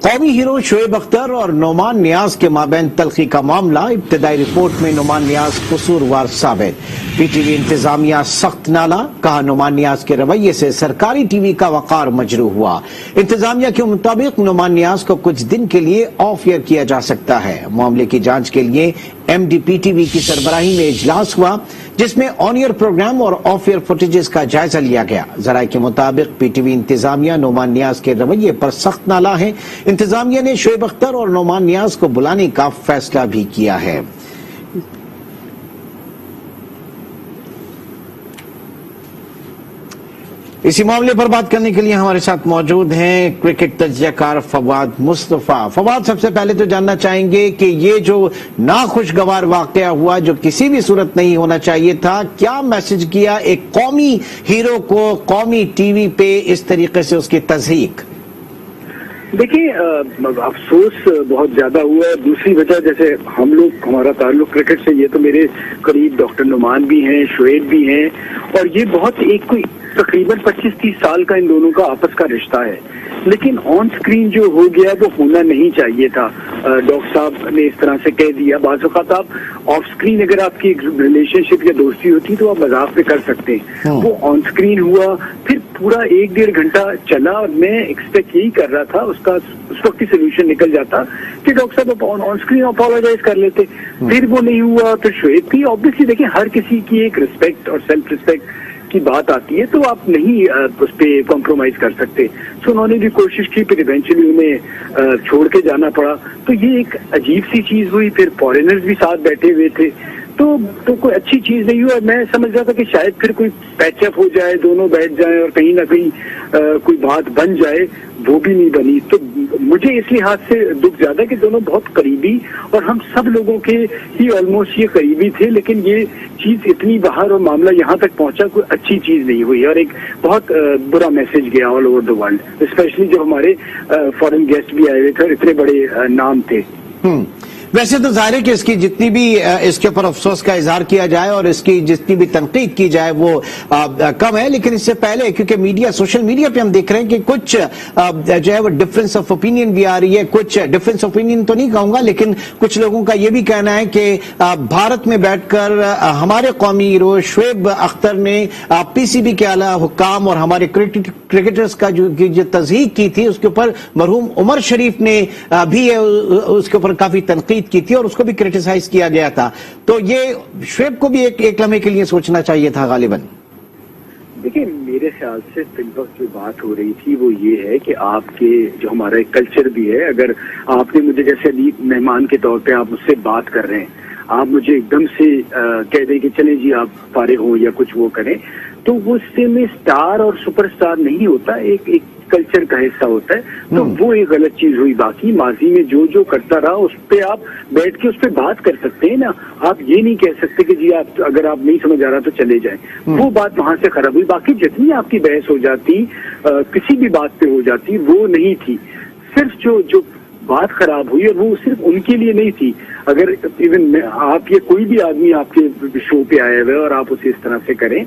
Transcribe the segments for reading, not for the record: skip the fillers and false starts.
قومی ہیرو شعیب اختر اور نعمان نیاز کے مابین تلخی کا معاملہ، ابتدائی رپورٹ میں نعمان نیاز قصوروار ثابت، پی ٹی وی انتظامیہ سخت نالا، کہا نعمان نیاز کے رویے سے سرکاری ٹی وی کا وقار مجروح ہوا۔ انتظامیہ کے مطابق نعمان نیاز کو کچھ دن کے لیے آف ایئر کیا جا سکتا ہے۔ معاملے کی جانچ کے لیے M D P T V کی سربراہی میں اجلاس ہوا، جس میں آن ایئر پروگرام اور آف ایئر فوٹیجز کا جائزہ لیا گیا۔ ذرائع کے مطابق پی ٹی وی انتظامیہ نعمان نیاز کے رویے پر سخت نالا ہے۔ انتظامیہ نے شعیب اختر اور نعمان نیاز کو بلانے کا فیصلہ بھی کیا ہے۔ اسی معاملے پر بات کرنے کے لیے ہمارے ساتھ موجود ہیں کرکٹ تجزیہ کار فواد مصطفیٰ۔ فواد، سب سے پہلے تو جاننا چاہیں گے کہ یہ جو ناخوشگوار واقعہ ہوا، جو کسی بھی صورت نہیں ہونا چاہیے تھا، کیا میسج کیا ایک قومی ہیرو کو قومی ٹی وی پہ اس طریقے سے اس کی تضحیک؟ دیکھیے، افسوس بہت زیادہ ہوا ہے۔ دوسری وجہ، جیسے ہمارا تعلق کرکٹ سے، یہ تو میرے قریب ڈاکٹر نعمان بھی ہیں، شعیب بھی ہیں، اور یہ بہت کوئی تقریباً 25-30 سال کا ان دونوں کا آپس کا رشتہ ہے، لیکن آن سکرین جو ہو گیا وہ ہونا نہیں چاہیے تھا۔ ڈاکٹر صاحب نے اس طرح سے کہہ دیا۔ بعض اوقات آپ آف سکرین اگر آپ کی ریلیشن شپ یا دوستی ہوتی تو آپ مذاق پہ کر سکتے ہیں، وہ آن سکرین ہوا، پھر پورا 1-1.5 گھنٹہ چلا، اور میں ایکسپیکٹ یہی کر رہا تھا اس وقت ہی سولوشن نکل جاتا کہ ڈاکٹر صاحب آن سکرین اپولوجائز کر لیتے، پھر وہ نہیں ہوا۔ تو شعیب کی آبویسلی دیکھیں، ہر کسی کی ایک رسپیکٹ اور سیلف رسپیکٹ کی بات آتی ہے، تو آپ نہیں اس پہ کمپرومائز کر سکتے۔ سو انہوں نے بھی کوشش کی، پھر ایونچولی انہیں چھوڑ کے جانا پڑا۔ تو یہ ایک عجیب سی چیز ہوئی۔ پھر فارینرز بھی ساتھ بیٹھے ہوئے تھے، تو کوئی اچھی چیز نہیں ہوا۔ میں سمجھ رہا تھا کہ شاید پھر کوئی پیچ اپ ہو جائے، دونوں بیٹھ جائیں اور کہیں نہ کہیں کوئی بات بن جائے، وہ بھی نہیں بنی۔ تو مجھے اس لحاظ سے دکھ زیادہ کہ دونوں بہت قریبی، اور ہم سب لوگوں کے ہی آلموسٹ یہ قریبی تھے، لیکن یہ چیز اتنی باہر اور معاملہ یہاں تک پہنچا، کوئی اچھی چیز نہیں ہوئی، اور ایک بہت برا میسج گیا all over the world, specially جو ہمارے فارن گیسٹ بھی آئے ہوئے تھے اور اتنے بڑے نام تھے۔ ویسے تو ظاہر ہے کہ اس کی جتنی بھی اس کے اوپر افسوس کا اظہار کیا جائے اور اس کی جتنی بھی تنقید کی جائے وہ کم ہے، لیکن اس سے پہلے کیونکہ سوشل میڈیا پہ ہم دیکھ رہے ہیں کہ کچھ جو ہے وہ ڈفرینس آف اوپینین بھی آ رہی ہے۔ کچھ ڈفرینس آف اوپینین تو نہیں کہوں گا، لیکن کچھ لوگوں کا یہ بھی کہنا ہے کہ بھارت میں بیٹھ کر ہمارے قومی ہیرو شعیب اختر نے پی سی بی کے اعلیٰ حکام اور ہمارے کرکٹرز کا جو تضحیک کی تھی، اس کے اوپر مرحوم عمر شریف نے بھی اس کے اوپر کافی تنقید کی تھی اور اس کو بھی کرٹیسائز کیا گیا تھا۔ تو یہ شعیب کو بھی ایک لمحے کے لیے سوچنا چاہیے تھا غالباً۔ دیکھیں، میرے خیال سے فی الوقت جو بات ہو رہی تھی وہ یہ ہے کہ آپ کے جو ہمارا ایک کلچر بھی ہے، اگر آپ نے مجھے جیسے ابھی مہمان کے طور پہ آپ مجھ سے بات کر رہے ہیں، آپ مجھے ایک دم سے کہہ دیں کہ چلیں جی آپ فارغ ہوں یا کچھ وہ کریں، تو وہ اس سے میں سٹار اور سپر سٹار نہیں ہوتا، ایک کلچر کا حصہ ہوتا ہے۔ تو وہ ایک غلط چیز ہوئی۔ باقی ماضی میں جو کرتا رہا اس پہ آپ بیٹھ کے اس پہ بات کر سکتے ہیں نا۔ آپ یہ نہیں کہہ سکتے کہ جی آپ اگر آپ نہیں سمجھ آ رہا تو چلے جائیں، وہ بات وہاں سے خراب ہوئی۔ باقی جتنی آپ کی بحث ہو جاتی کسی بھی بات پہ ہو جاتی، وہ نہیں تھی۔ صرف جو بات خراب ہوئی، اور وہ صرف ان کے لیے نہیں تھی، اگر ایون آپ یا کوئی بھی آدمی آپ کے شو پہ آیا ہوا ہے اور آپ اسے اس طرح سے کریں،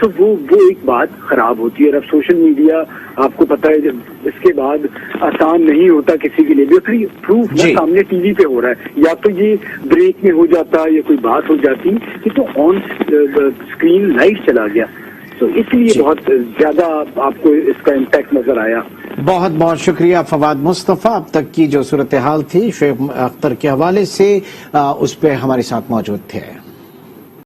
تو وہ ایک بات خراب ہوتی ہے۔ اور اب سوشل میڈیا آپ کو پتا ہے جب اس کے بعد آسان نہیں ہوتا کسی کے لیے بھی، پروف سامنے ٹی وی پہ ہو رہا ہے، یا تو یہ بریک میں ہو جاتا یا کوئی بات ہو جاتی، یہ تو آن اسکرین لائیو چلا گیا، تو اس لیے بہت زیادہ آپ کو اس کا امپیکٹ نظر آیا۔ بہت بہت شکریہ فواد مصطفیٰ۔ اب تک کی جو صورتحال تھی شعیب اختر کے حوالے سے، اس پہ ہمارے ساتھ موجود تھے۔